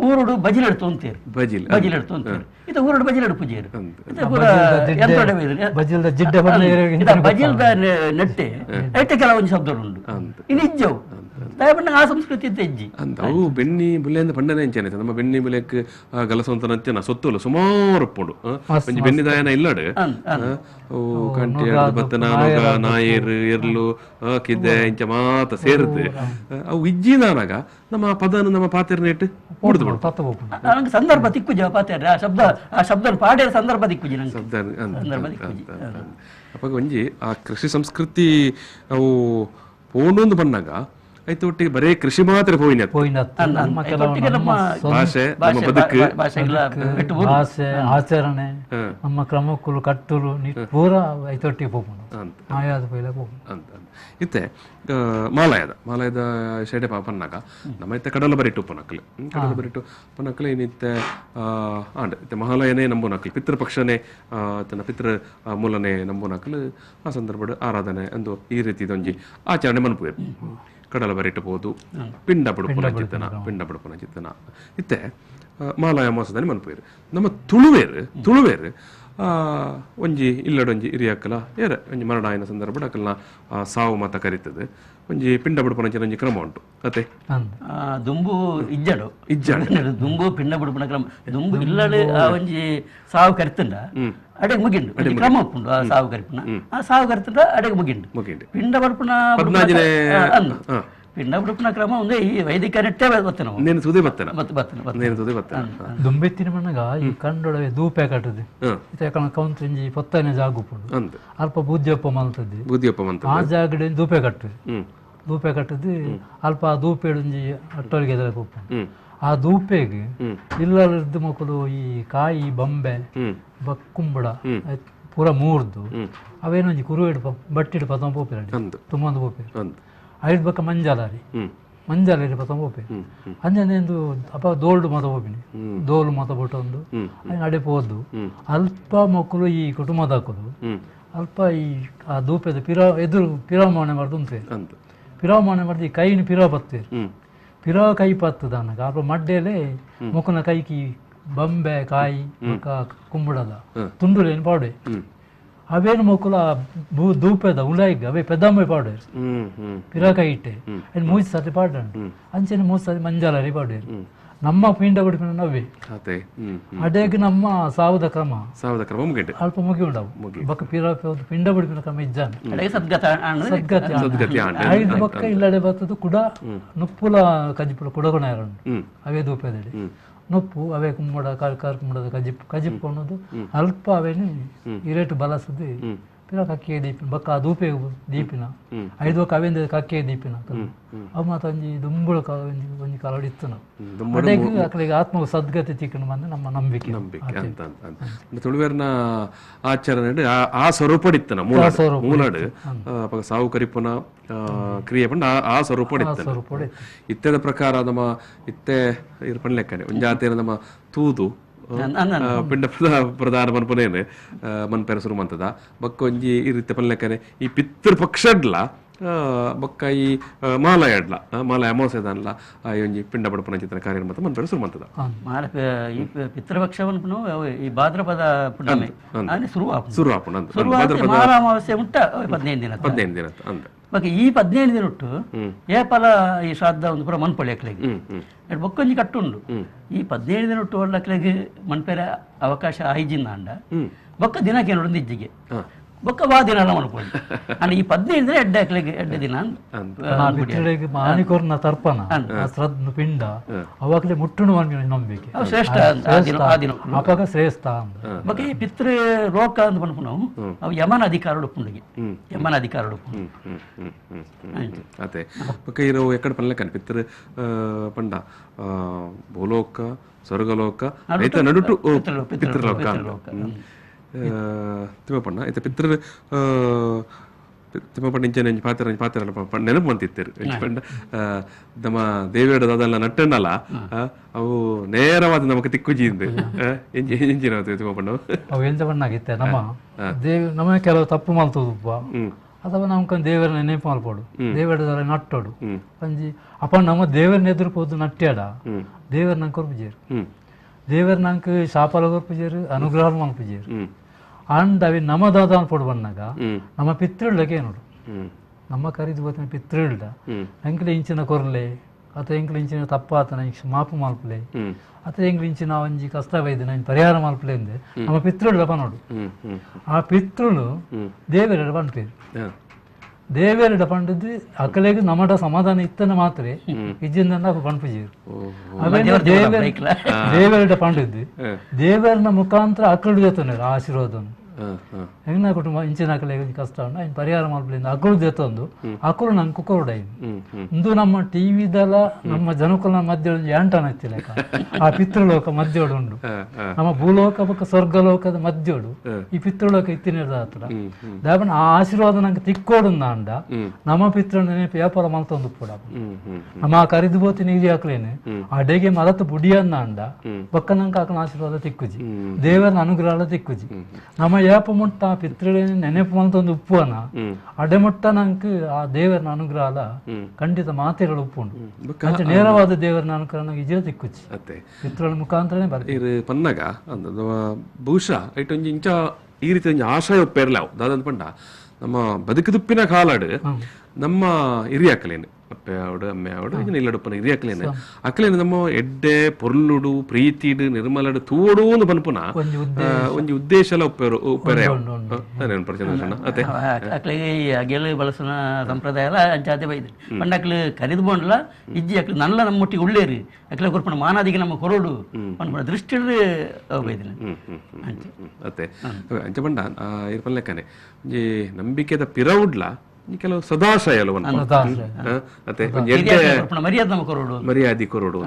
Speaker 3: ಊರುಡು ಬಜಿಲೆಡ್ತು ಅಂತೀರಿ ಬಜಿಲೆಡ್ತು ಅಂತೀರಿ ಇದು ಊರುಡು ಬಜಿಲೆಡು ಪೂಜೆರು ಬಜಿಲ್ದ ನೆಟ್ಟೆ ಎಟ್ಟೆ ಕೆಲವೊಂದು ಶಬ್ದಗಳು ಉಂಡು ಇನ್ನು ಇಜ್ಜವು ದಯಪಣ್ಣ ಆ ಸಂಸ್ಕೃತಿ ಹೆಜ್ಜಿ
Speaker 1: ಅವು ಬೆನ್ನಿ ಬುಲೆಯಿಂದ ಪಂಡನೆ ಎಂಚನೆ ನಮ್ಮ ಬೆನ್ನಿ ಬುಲೆಕ್ ಗಲಸವಂತನ ಅಂಚನ ಸೊತ್ತುಲು ಸುಮಾರು ಉಪ್ಪುಂಡು ಒಂಜಿ ಬೆನ್ನಿ ದಾಯನ ಇಲ್ಲಡು ಕಂಟಿ ಬತ್ತನ ನಾಯೇರು ಎರ್ಲು ಕಿದ್ದೆ ಇಂಚ ಮಾತ ಸೇರುತ್ತೆ ಅವು ಇಜ್ಜಿದಾನಾಗ ನಮ್ಮ ಪದನ ನಮ್ಮ ಪಾತೆರ್ನ ಇಟ್ಟು
Speaker 3: ನಂಗೆ ಸಂದರ್ಭ ತಿಕ್ಕುಜ ಪಾತೆರ್ ಆ ಶಬ್ದ ಪಾಡ್ಯರ ಸಂದರ್ಭ ತಿಕ್ಕುಜಿ ನಂಗೆ ಸಂದರ್ಭ ತಿಕ್ಕುಜಿ
Speaker 1: ಅಪ್ಪಾಗ ಒಂಜಿ ಆ ಕೃಷಿ ಸಂಸ್ಕೃತಿ ಅವು ಪೋಂಡು ಬಂದಾಗ ಆಯ್ತು ಒಟ್ಟಿಗೆ ಬರೇ ಕೃಷಿ ಮಾತ್ರ ಭಾಷೆ
Speaker 2: ಆಚರಣೆ ನಮ್ಮ ಕ್ರಮಕ್ಕೂ ಕಟ್ಟುಲು ಪೂರ ಐತೊಟ್ಟಿಗೆ ಹೋಗ್ಬೋದು ಆಯಾದ ಪೈಲ
Speaker 1: ಇತ್ತೆ ಮಾಲಯದ ಶೆಡೆ ಪನ್ನಗ ನಮ್ಮ ಇತ್ತೆ ಕಡಲ ಬರಿಟ್ಟು ಪನಕ್ಲೆ ಏನಿತ್ತೆ ಇತ್ತೆ ಮಹಾಲಯನೇ ನಂಬುನಕ್ಲು ಪಿತೃಪಕ್ಷನೇ ತನ್ನ ಪಿತೃ ಮೂಲನೇ ನಂಬುನಕ್ಲು ಆ ಸಂದರ್ಭ ಆರಾಧನೆ ಅಂದು ಈ ರೀತಿದೊಂಜಿ ಆಚರಣೆ ಮನ್ಪುವೆ ಕಡಲ ಬರಿಟ್ಟು ಬೋದು ಪಿಂಡ ಬುಡುಪುನ ಚಿತ್ತನ ಇತ್ತೆ ಮಾಲಾಯ ಮಾಸದಲ್ಲಿ ಮನ್ಪುವೇರು ನಮ್ಮ ತುಳುವೇರು ಒಂಜಿ ಇಲ್ಲಡೊಂಜಿ ಇರಿಯಾಕಲ ಏರ ಒಂಜಿ ಮರಣಾಯನ ಸಂದರ್ಭ ಅಕಲ್ನ ಸಾವು ಮಾತ ಕರಿತದೆ ಒಂಜಿ ಪಿಂಡ ಬುಡುಪುನ ಒಂಜಿ ಕ್ರಮ ಉಂಟು ಅತ್ತೆ
Speaker 3: ದುಂಬು ಇಜ್ಜಾಡು ದುಂಬು ಪಿಂಡ ಬುಡುಪುನ ಕ್ರಮ ದುಂಬು ಇಲ್ಲಡು ಒಂಜಿ ಸಾವು ಕರಿತಂಡ ಅಡೆಗೆ ಮುಗಿಂಡು ಕ್ರಮ ಉಪ್ಪುಂಡು ಆ ಸಾವು ಕರಿಪುನ ಆ ಸಾವು ಕರಿತಂಡ ಅಡೆಗೆ ಮುಗಿಂಡು ಪಿಂಡ ಬುಡುಪುನ ಪಿಂಡ ಬುಡುಪುನ ಕ್ರಮ ಒಂದು ಈ ವೈದಿಕ ನೆಟ್ಟೆ
Speaker 2: ದುಂಬೆತ್ತಿನ ಮಣ್ಣಗ ಈ ಕಂಡೊಡವೆ ಧೂಪೆ ಕಟ್ಟದೆ ಕೌಂತ್ರಿಂಜಿ ಪೊತ್ತನೆ ಜಾಗ ಉಪ್ಪುಂಡು ಅಲ್ಪ ಬೂದ್ಯಪ್ಪ ಮಲ್ತದ್ದೆ ಆ ಜಾಗಡೆ ಧೂಪೆ ಕಟ್ಟದೆ ಅಲ್ಪ ಧೂಪೆಡುಂಜಿ ಅಟ್ಟೊಲಿಗೆ ಎದುರಕ್ಕೆ ಉಪ್ಪುಂಡು ಆ ದೂಪೆಗೆ ಇಲ್ಲದ ಮಕ್ಕಳು ಈ ಕಾಯಿ ಬಂಬೆ ಕುಂಬಳ ಪೂರ ಮೂರ್ದು ಅವೇನೊಂಜಿ ಕುರು ಹಿಡ್ಪ ಬಟ್ಟೆ ಹಿಡ್ಪ ತಂಪೋಪೆ ತುಂಬೊಂದು ಪೋಪೆ ಐಡ್ ಬಕ್ಕ ಮಂಜಾಲಾರಿ ಮಂಜಾಲೇರಿ ಪತಂಬೋಪೆ ಅಂಜನೆಂದು ಅಪ್ಪ ದೋಲ್ಡು ಮತ ಹೋಪಿನಿ ದೋಲು ಮತ ಬಿಟ್ಟೊಂದು ಅಡೆ ಪೋದು ಅಲ್ಪ ಮಕ್ಕಳು ಈ ಕುಟುಂಬದ ಹಾಕೋದು ಅಲ್ಪ ಈ ಆ ದೂಪದ ಎದುರು ಪಿರಾವಣೆ ಮಾಡ್ದು ಉಂಟು ಪಿರಾವಣೆ ಮಾಡ್ದು ಈ ಕೈನ ಪಿರಾವ್ ಬತ್ತೇರಿ ಪಿರಾವ್ ಕೈ ಪತ್ತದ ಅನ್ನಗ ಅಲ್ಪ ಮಡ್ಡೆಲೆ ಮುಖನ ಕೈಕಿ ಬಂಬೆ ಕಾಯಿ ಕುಂಬಳದ ತುಂಡುಲೇನು ಪಾಡೆ ಅವೇನು ಮಕ್ಕಳು ದೂಪದ ಉಲಾಯಿಗ ಅವೇ ಪೆದ್ದಮ್ಮ ಪಾಡೇರು ಪಿರಾಕಾಯಿ ಇಟ್ಟೆ ಅದು 3 ಸರ್ತಿ ಪಾಡಂಡು ಅಂಚೆನೆ 3 ಸರ್ತಿ ಮಂಜಾಲರಿ ಪಾಡೇರು ನಮ್ಮ ಪಿಂಡ ಬಿಡ್ಕೊಂಡು ನವ್ವೆ ಅಡೇಗೆ ನಮ್ಮ ಸಾವದ ಕ್ರಮ ಅಲ್ಪ ಮುಗಿ ಉಂಡವು ಬಕ್ಕ ಪಿಂಡ ಬಿಡ್ಕೊಂಡು ಕ್ರಮ ಇಜ್ಜಾನ ಸದ್ಗತಿ ಐದು ಬಕ್ಕ ಇಲ್ಲಡೆ ಬರ್ತದು ಕುಡ ನುಪ್ಪುಲ ಕಜಿಪುಲ ಕುಡಗುಣ ಯಾರಂಡು ಅವೇ ದೂಪದಡಿ ನೊಪ್ಪು ಅವೇ ಕುಂಬಡ ಕುಂಬಡದ ಕಜಿಪ್ಕೊಂಡದು ಅಲ್ಪ ಅವೇನು ಇರೇಟು ಬಲಸದು ಪಿರ ಕಕ್ಕೆ ದೀಪಿನ ಬಕ್ಕ ಆ ದೂಪೆ ದೀಪಿನ 5 ಬಕ್ಕ ಅವೇಂದ ಕಕ್ಕೆ ದೀಪಿನ ಅವ ಮಾತ ಒಂಜಿ ದುಂಬುಳ ಒಂಜಿ ಕಾಲ ಇತ್ತು ನಾವು ಅಡೆಗೆ ಅಕ್ಕಳಿಗೆ ಆತ್ಮ ಸದ್ಗತಿ ತಿಕ್ಕಣ ಬಂದು ನಮ್ಮ ನಂಬಿಕೆ
Speaker 1: ಅಂತ ತುಳುವೇರ್ನ ಆಚರಣೆ ಆ ಸ್ವರೂಪಡಿತ್ತನ ಮೂಲಾಡು ಸಾವು ಕರಿಪುನ ಕ್ರಿಯೆ ಪಂಡ ಆ ಸ್ವರೂಪಡಿತ್ತ ಇತ್ತೆದ ಪ್ರಕಾರ ನಮ್ಮ ಇತ್ತೆ ಇರ್ಪಣ್ ಲೆಕ್ಕನೆ ಒಂಜಾತೇನ ನಮ್ಮ ತೂದು ಪಿಂಡ ಪ್ರಧಾನ ಮನ್ಪನೇನು ಮನ್ಪೆರ ಶುರು ಮಂತದ ಬಕ್ಕ ಒಂಜಿ ಈ ರೀತಿ ಪನ್ಲೆಕ್ಕನೆ ಈ ಪಿತೃ ಪಕ್ಷಡ್ಲ ಬೊಕ್ಕ ಈ ಮಾಲಯ ಎಡ್ಲ ಮಾಲಯ ಅಮಾವಾಸ್ಯದನ್ಲ ಒಂಜಿ ಪಿಂಡ ಪಡಪನ ಚಿತ್ರ ಕಾರ್ಯ ಮತ್ತ ಮನ್ಪೆರ ಶುರು ಮಂತದ
Speaker 3: ಈ ಪಿತೃಪಕ್ಷವನ್ನು ಈ ಭಾದ್ರಪದ ಪುಣ್ಣಮೆ
Speaker 1: ಶುರು ಆಪುಂಡು
Speaker 3: ಮಾಲ ಅಮಾವಾಸ್ಯೆ ಉಂಟ 15 ದಿನ
Speaker 1: ಅಂತ
Speaker 3: ಬಕ್ಕ ಈ 15 ದಿನ ಉಂಟು ಏಪಲ ಈ ಶ್ರಾದ್ದ ಒಂದು ಪೂರ ಮನ್ಪೊಳ್ಳಿ ಅಕ್ಲೆಗೆ ಬೊಕ್ಕೊಂಜಿ ಕಟ್ಟುಂಡು ಈ 15 ದಿನ ಉಂಟು ಒಳ್ಳಕ್ಲೆಗೆ ಮನ್ಪೆರ ಅವಕಾಶ ಆಯ್ಜಿಂದ ಅಂಡ ಬೊಕ್ಕ ದಿನಕ್ಕೆ ನೋಡು ಇಜ್ಜಿಗೆ ಬೊಕ್ಕ ವಾ ದಿನ ಎಲ್ಲ ಮನ್ಕೊಳ್ಳಿ ಅಂದ್ರೆ ಈ 15 ದಿನ ಎಡ್ಡೆ ದಿನ
Speaker 2: ಮಾನಿಕೋರ್ನ ತರ್ಪಣ ಶ್ರದ್ಧ ಪಿಂಡ ಅವಾಗಲೇ ಮುಟ್ಟುಣು ನಂಬಿಕೆ
Speaker 3: ಶ್ರೇಷ್ಠ
Speaker 2: ಅಪಾಗ ಶ್ರೇಷ್ಠ
Speaker 3: ಬೊಕ್ಕ ಈ ಪಿತೃ ಲೋಕ ಅಂತ ಪನ್ಪು ನಾವು ಅವು ಯಮನ ಅಧಿಕಾರ ಉಡುಪುಂಡಿಗೆ ಯಮನ ಅಧಿಕಾರ ಉಡುಪು
Speaker 1: ಅದೇ ಬೊಕ್ಕ ಇರೋ ಎಕ್ಕಡ ಪನ್ಲೆಕ್ಕನೆ ಪಿತೃ ಪಂಡ ಭೂಲೋಕ ಸ್ವರ್ಗಲೋಕ ಐತ ನಡುಟು ಪಿತೃಲೋಕ ತಿಮ್ಮಪ್ಪಣ್ಣ ಐತೆ ಪಿತೃ ತಿಮ್ಮಪ್ಪಣ್ಣ ಇಂಚೆ ಪಾತ್ರ ನೆನಪು ಬಂತಿತ್ತೇರು ಪಂಡ ನಮ್ಮ ದೇವಿಯಡ ಅದೆಲ್ಲ ನಟ್ಟಣ್ಣಲ್ಲ ಅವು ನೇರವಾದ ನಮಗೆ ತಿಕ್ಕುಜಿಂದು ಎಂಜಿನ ತಿಮ್ಮಪ್ಪಣ್ಣ
Speaker 2: ಅವು ಎಂತ ಬಣ್ಣಾಗಿತ್ತೆ ನಮ್ಮ ನಮ್ಮ ಕೆಲವು ತಪ್ಪು ಮಲ್ತದಪ್ಪ ಅಥವಾ ನಮ್ಕೊಂದು ದೇವರ ನೆನಪು ಮಲ್ಪೋಡು ದೇವರ ನಟ್ಟೋಡು ಪಂಜಿ ಅಪ್ಪ ನಮ್ಮ ದೇವರನ್ನ ಎದುರುಪೋದು ನಟ್ಟ್ಯಾಡ ದೇವರ ನಂಗೆ ಕೊರ್ಪುಜೇರು ದೇವರ ನಂಗೆ ಶಾಪಲ ಕೊರ್ಪುಜೇರು ಅನುಗ್ರಹ ಮಲ್ಪುಜೇರು ಅಂಡ್ ಅవి ನಮ್ಮದಾದ ಅನ್ಪೋಡು ಬಂದಾಗ ನಮ್ಮ ಪಿತೃಳ್ಳಗೆ ನೋಡು ನಮ್ಮ ಕರಿದು ಗೊತ್ತಿನ ಪಿತೃಳ್ಳ ಎಂಕ್ಲೆ ಇಂಚಿನ ಕೊರ್ಲೆ ಅಥವಾ ಎಂಕ್ಲೆ ಇಂಚಿನ ತಪ್ಪಾತನ ಮಾಪು ಮಲ್ಪಲೆ ಅಥವಾ ಎಂಕ್ಲೆ ಇಂಚಿನ ಒಂಜಿ ಕಷ್ಟವೈದ್ಯ ನಾನು ಪರಿಹಾರ ಮಲ್ಪಲೆ ಅಂದೆ ನಮ್ಮ ಪಿತೃಳ್ಳ ನೋಡು ಆ ಪಿತೃಳು ದೇವರ ಪಂಪೇರು ದೇವೇರಡ ಪಂಡದ್ದು ಅಕಲೆಗೆ ನಮ್ಮಡ ಸಮಾಧಾನ ಇತ್ತನ ಮಾತ್ರ ಇಜ್ಜಿಂದ ಪಂಪುಜೀರು ದೇವೇರಡ ಪಂಡದ್ದು ದೇವರನ ಮುಖಾಂತರ ಅಕ್ಕಳು ಜೊತೆ ಆಶೀರ್ವಾದ ಹೆಂಗ ಕುಟುಂಬ ಇಂಚಿನ ಅಕಲೆಗೆ ಕಷ್ಟ ಉಂಡು ఆయన ಪರಿಹಾರ ಮಾಡ್ಲಿಂದ ಅಕ್ಕಳು ಜೊತೊಂದು ಅಕ್ಕಳು ನಂಗೆ ಕುಕ್ಕರುಡಾಯಿತು ಇಂದು ನಮ್ಮ ಟಿವಿದಲ್ಲ ನಮ್ಮ ಜನಕುಲ ಮಧ್ಯ ಎಂಟನ ಹಚ್ಚಿಲೆಕ ಆ ಪಿತೃಲೋಕ ಮಧ್ಯೋಡು ಉಂಡು ನಮ್ಮ ಭೂಲೋಕ ಬೊಕ್ಕ ಸ್ವರ್ಗಲೋಕದ ಮಧ್ಯೋಡು ಈ ಪಿತೃಲೋಕ ಇತ್ತಿನಿರ್ದ ಹತ್ರ ದಾಬಣ ಆ ಆಶೀರ್ವಾದ ನಂಗೆ ತಿಕ್ಕೋಡು ಅಂಡ ನಮ್ಮ ಪಿತೃ ನೆನಪು ವ್ಯಾಪಾರ ಮಲ್ತೊಂದು ಕೂಡ ನಮ್ಮ ಆ ಕರಿದು ಬೋತಿ ನೀರಿ ಹಾಕ್ಲೇನೆ ಅಡೆಗೆ ಮಲತ್ತು ಬುಡಿಯನ್ನ ಅಂಡ ಬೊಕ್ಕ ನಂಗೆ ಹಾಕನ ಆಶೀರ್ವಾದ ತಿಕ್ಕುಜಿ ದೇವರ ಅನುಗ್ರಹ ತಿಕ್ಕುಜಿ ನಮ್ಮ ಏಪ ಮುಟ್ಟ ಪಿತೃ ನೆನಪು ಮಲ್ತೊಂದು ಉಪ್ಪುವನ ಅಡೆ ಮುಟ್ಟ ನಂಗೆ ಆ ದೇವರ ಅನುಗ್ರಹ ಖಂಡಿತ ಮಾತೆಗಳು ಉಪ್ಪುಂಡು ನೇರವಾದ ದೇವರ ಅನುಗ್ರಹ ಇಜೆ ತಿಕ್ಕುಜಿ ಪಿತೃಗಳ ಮುಖಾಂತರನೇ ಬರ್ತೀವಿ
Speaker 1: ಪನ್ನಗ ಬಹುಶಃ ಐಟೊಂಜಿ ಇಂಚ ಈ ರೀತಿ ಒಂಜಿ ಆಶಯ ಒಪ್ಪೇರ್ಲಾವ್ ದಾದಂತ ಪಂಡ ನಮ್ಮ ಬದುಕುದುಪ್ಪಿನ ಕಾಲಾಡು ನಮ್ಮ ಹಿರಿಯಕ್ಕಲೇನು ಅಪ್ಪೆ ಆವಡು ಅಮ್ಮೆ ಆವಡು ಇಲ್ಲಡುಪ್ಪನ ಹಿರಿಯಕ್ಕಲೇನು ಅಕ್ಕಲೇನು ನಮ್ಮ ಎಡ್ಡೆ ಪೊರ್ಲುಡು ಪ್ರೀತಿಡು ನಿರ್ಮಲಡು ತೂಡು ಒಂದು ಪನ್ಪುನ ಒಂಜಿ ಉದ್ದೇಶ ಎಲ್ಲ ಉಪ್ಪೇರೆ
Speaker 3: ಅದೇ ಅಕ್ಲಿಗೆ ಅಗೆಲು ಬಳಸಿನ ಸಂಪ್ರದಾಯ ಎಲ್ಲ ಅಂಚಾತೆ ಬೈದು ಪಂಡಕ್ಲು ಕರಿದು ಬೋಂಡ್ಲ ಇಜ್ಜಿ ಅಕ್ಲು ನಲ್ಲ ನಮ್ಮ ಒಟ್ಟಿಗೆ ಉಳ್ಳೇರಿ ಅಕ್ಲೆ ಕೊರ್ಪಣ ಮಾನಾದಿಗೆ ನಮ್ಮ ಕೊರಡು ಪನ್ಪಣ ದೃಷ್ಟಿ ಬೈದಿನ
Speaker 1: ಅತ್ತೆ ಅಂಚ ಪಂಡ ಇರ್ಪನ್ ಲೆಕ್ಕನೆ ಒಂಜಿ ನಂಬಿಕೆದ ಪಿರವುಡ್ಲ ಕೆಲವು ಸದಾಶಯಲು ಮತ್ತೆ
Speaker 3: ಮರ್ಯಾದೆ ನಮ್ಮ ಕೊರೋಡು
Speaker 1: ಮರ್ಯಾದೆ ಕೊರೋಡು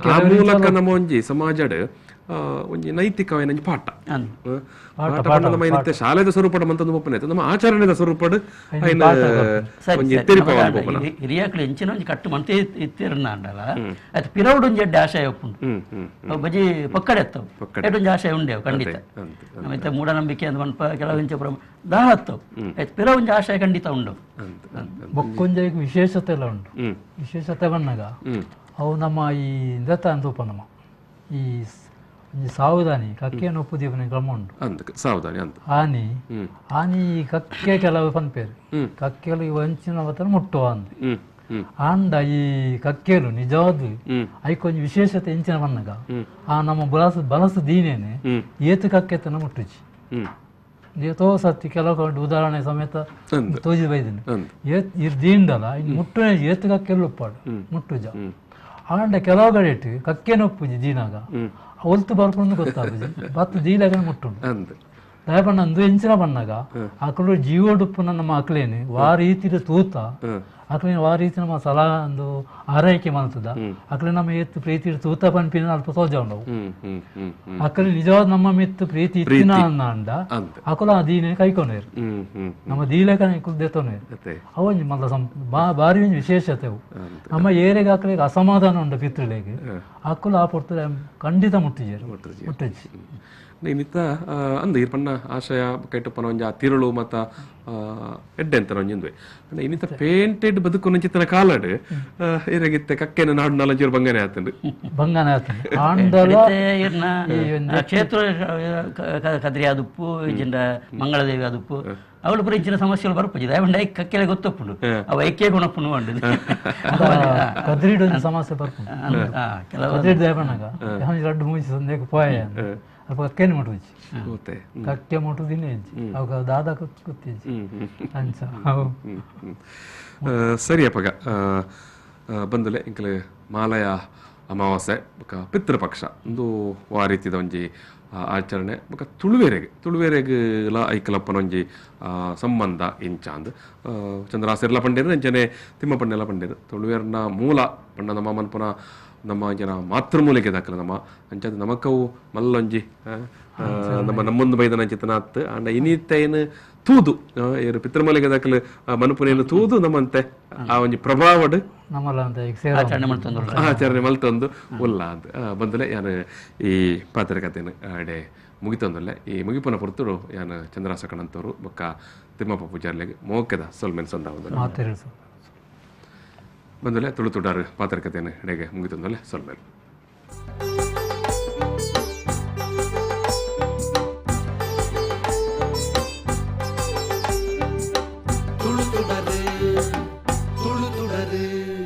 Speaker 1: ಆ ಮೂಲಕ ನಮ್ಮ ಒಂಜಿ ಸಮಾಜಡ್ ಒಂಜಿ ನೈತಿಕವಾದ ಪಾಠ ಪಾಠ ನಮ್ಮ ಏನಿತ್ತೆ ಶಾಲೆದ ಸ್ವರೂಪಡ ಮಂತಂದು ಒಪ್ಪನೆ ನಮ್ಮ ಆಚರಣೆದ ಸ್ವರೂಪಡ್ ಒಂಜಿ ಎತ್ತರಿಪವಾದ ಒಪ್ಪನ
Speaker 3: ಹಿರಿಯಾಕ್ಳು ಎಂಚಿನ ಒಂಜಿ ಕಟ್ಟು ಮಂತೆ ಇತ್ತಿರನ್ನ ಅಂಡಲ ಅದು ಪಿರವುಡು ಒಂಜಿ ಎಡ್ಡೆ ಆಶಯ ಒಪ್ಪುಂಡು ಬಜಿ ಪಕ್ಕಡೆತ್ತವು ಎಡ್ಡೊಂಜಿ ಆಶಯ ಉಂಡೆವು ಖಂಡಿತ ಮತ್ತೆ ಮೂಢನಂಬಿಕೆ ಅಂತ ಮನ್ಪ ಕೆಲವು ಇಂಚ ದಾಹ ಹತ್ತವು ಪಿರ ಒಂಜಿ ಆಶಯ ಖಂಡಿತ ಉಂಡು
Speaker 2: ಬೊಕ್ಕೊಂಜ ವಿಶೇಷತೆ ಎಲ್ಲ ಉಂಟು ವಿಶೇಷತೆ ಬಂದಾಗ ಅವು ನಮ್ಮ ಈ ದತ್ತ ಅಂತ ಉಪ ನಮ್ಮ ಈ ಸಾವುದಾನಿ ಕಕ್ಕೆಯನ್ನು ಒಪ್ಪುದೀಪನ ಕ್ರಮ ಉಂಟು
Speaker 1: ಸಾವುದಾನಿ ಅಂತ
Speaker 2: ಆನಿ ಕಕ್ಕೆ ಕೆಲವು ಪನ್ಪೇರು ಕಕ್ಕೆಲು ವಂಚಿನ ಅವತನ ಮುಟ್ಟುವ ಅಂದ ಆಂಡ ಈ ಕಕ್ಕೆಲು ನಿಜವಾದ ಐಕೊಂಜಿ ವಿಶೇಷತೆ ಎಂಚಿನ ಬಣ್ಣಗ ಆ ನಮ್ಮ ಬಲಸು ದೀನೇನೆ ಏತು ಕಕ್ಕೆತನ ಮುಟ್ಟುಚಿ ತೋ ಸತ್ತಿ ಕೆಲವು ಉದಾಹರಣೆ ಸಮೇತ ತೋಜಿ ಬೈದಿನಿ ಇರ್ ದೀಂಡಲ ಇನ್ನು ಮುಟ್ಟು ಏತು ಕಕ್ಕೆಲು ಒಪ್ಪಾಡು ಮುಟ್ಟುಜ ಆಂಡ ಕೆಲವು ಗಡೆಟ್ ಕಕ್ಕೆನೊಪ್ಪುಜಿ ದೀನಾಗ ಒಲ್ತು ಬರ್ಕೊಂಡು ಗೊತ್ತಾಗುದು ಬತ್ತು ದೀಲಾಗ ಮುಟ್ಟುಂಡು ದಯಪಣ್ಣ ಅಂದು ಎಂಚಿನ ಬಣ್ಣಗ ಆಕಳು ಜೀವಡುಪ್ಪು ನಮ್ಮ ಅಕ್ಲೇನು ವಾ ರೀತಿಯ ತೂತ ಅಕ್ಲೇನು ವಾ ರೀತಿ ನಮ್ಮ ಸಲಹಾ ಒಂದು ಆರೈಕೆ ಮಾಡ್ತದ ಅಕ್ಲೆ ನಮ್ಮ ಎತ್ತು ಪ್ರೀತಿ ತೂತ ಪನ್ಪಿನ ಅಲ್ಪ ಸೋಜ ಉಂಡವು ಅಕ್ಕಳು ನಿಜವಾದ ನಮ್ಮ ಮಿತ್ತು ಪ್ರೀತಿ ಇತ್ತಿನ ಅಂದ ಅಕಲು ಆ ದೀನೆ ಕೈಕೊಂಡೇರು ನಮ್ಮ ದೀಲಕ ದೇತೋನೇರು ಅವೊಂಜಿ ಮಲ್ಲ ಬಾರಿ ಒಂಜಿ ವಿಶೇಷತೆ ಅವು ನಮ್ಮ ಏರೆಗೆ ಅಕ್ಲೆಗೆ ಅಸಮಾಧಾನ ಉಂಡ ಪಿತೃಳೆಗೆ ಅಕ್ಕಲು ಆ ಪೊರ್ತದೆ ಖಂಡಿತ ಮುಟ್ಟಿಜೇರು ಮುಟ್ಟಿಜಿ
Speaker 1: ಇನ್ನಿತ್ತ ಅಂದ ಇರ್ಪಣ್ಣ ಆಶಯ ಕೈಟಪ್ಪನ ಒಂಜಿ ಆ ತಿರುಳು ಮತ್ತ ಎಡ್ಡೆ ಅಂತ ಒಂಜಿಂದ್ವೆ ಇನ್ನಿತ್ತ ಪೇಂಟೆಡ್ ಬದುಕು ನಂಚಿತ್ತನ ಕಾಲಡ್ ಏನಾಗಿತ್ತೆ ಕಕ್ಕೆನ ನಾಡು ನಾಲಂಚೂರು ಬಂಗನೆ ಆತಂಡು
Speaker 2: ಬಂಗನೆ
Speaker 3: ಕ್ಷೇತ್ರ ಕದ್ರಿ ಆದುಪ್ಪು ಇಜಿಂದ ಮಂಗಳದೇವಿ ಆದುಪ್ಪು ಅವಳು ಪುರ ಇಂಚಿನ ಸಮಸ್ಯೆಗಳು ಬರ್ಪುಜಿ ದಯವಂಡ ಕಕ್ಕೆಲೆ ಗೊತ್ತಪ್ಪುಂಡು ಅವ ಐಕ್ಯ ಗುಣಪ್ಪುನು ಅಂಡು
Speaker 2: ಕದ್ರಿಡ್ ಸಮಸ್ಯೆ ಬರ್ಪುಂಡು ಕದ್ರಿಡ್ ದಯಪಣ್ಣಗ ರಡ್ಡು ಮೂಜಿ ಸಂದೇಕ ಪೋಯ ಅಲ್ಪ ಕಕ್ಕೆನೆ ಮುಟ್ಟುಜಿ ಕಕ್ಕೆ ಮುಟ್ಟುದಿನ ಹೆಜ್ಜಿ ಅವಾಗ ದಾದ ಗೊತ್ತಿಜ್ಜಿ ಅಂಚ
Speaker 1: ಸರಿ ಅಪ್ಪಗ ಬಂದುಲೆ ಇಂಕಲೆ ಮಾಲಯ ಅಮಾವಾಸ್ಯೆ ಬೊಕ ಪಿತೃಪಕ್ಷ ಒಂದು ಆ ರೀತಿದ ಒಂಜಿ ಆಚರಣೆ ಬೊಕ ತುಳುವೇರೆಗ್ಲ ಐಕಲಪ್ಪನ ಒಂಜಿ ಸಂಬಂಧ ಇಂಚಾಂದ್ ಚಂದ್ರಾಸಿರ್ಲ ಪಂಡೇರು ಅಂಚನೆ ತಿಮ್ಮ ಪಂಡೆಲ್ಲ ಪಂಡೇರು ತುಳುವೇರ್ನ ಮೂಲ ಪಂಡ ನಮ್ಮ ಮನ್ಪುನ ನಮ್ಮ ಜನ ಮಾತೃಮೂಲೆಗೆ ದಾಖಲೆ ನಮ್ಮ ಅಂಚದ ನಮಕವು ಮಲ್ಲೊಂಜಿ ನಮ್ಮೊಂದು ಮೈದಾನ ಅಂಚಿತನಾತ್ ಅಂಡ ಇನ್ನಿತ್ತೇನು ತೂದು ಏರು ಪಿತೃಮೂಲೆಗೆ ದಾಖಲೆ ಮನುಪುನೇನು ತೂದು ನಮ್ಮಂತೆ ಆ ಒಂಜಿ ಪ್ರಭಾವಡ್ ಆಚರಣೆ ಮಲ್ತೊಂದು ಉಲ್ಲ ಅಂತ ಬಂದಲೆ ಯಾನು ಈ ಪಾತ್ರಕತೆಯನ್ನು ಅಡೆ ಮುಗಿತೊಂದಲ್ಲ ಈ ಮುಗಿಪುನ ಪೊರ್ತುಡು ಯಾನು ಚಂದ್ರಾಸಕಣಂತವರು ಬೊಕ್ಕ ತಿಮ್ಮಪ್ಪ ಪೂಜಾರ್ಲೆಗೆ ಮೋಕೆದ ಸೊಲ್ಮೆನ್ ಸಂದಾವದ ಬಂದಲೆ ತುಳುತುಡಾರು ಪಾತ್ರಕತೆಯನ್ನು ಎಡೆಗೆ ಮುಗಿತಂದಲೆ ಸೊಲ್ಮೇಲೆ ತುಳುತುಡರು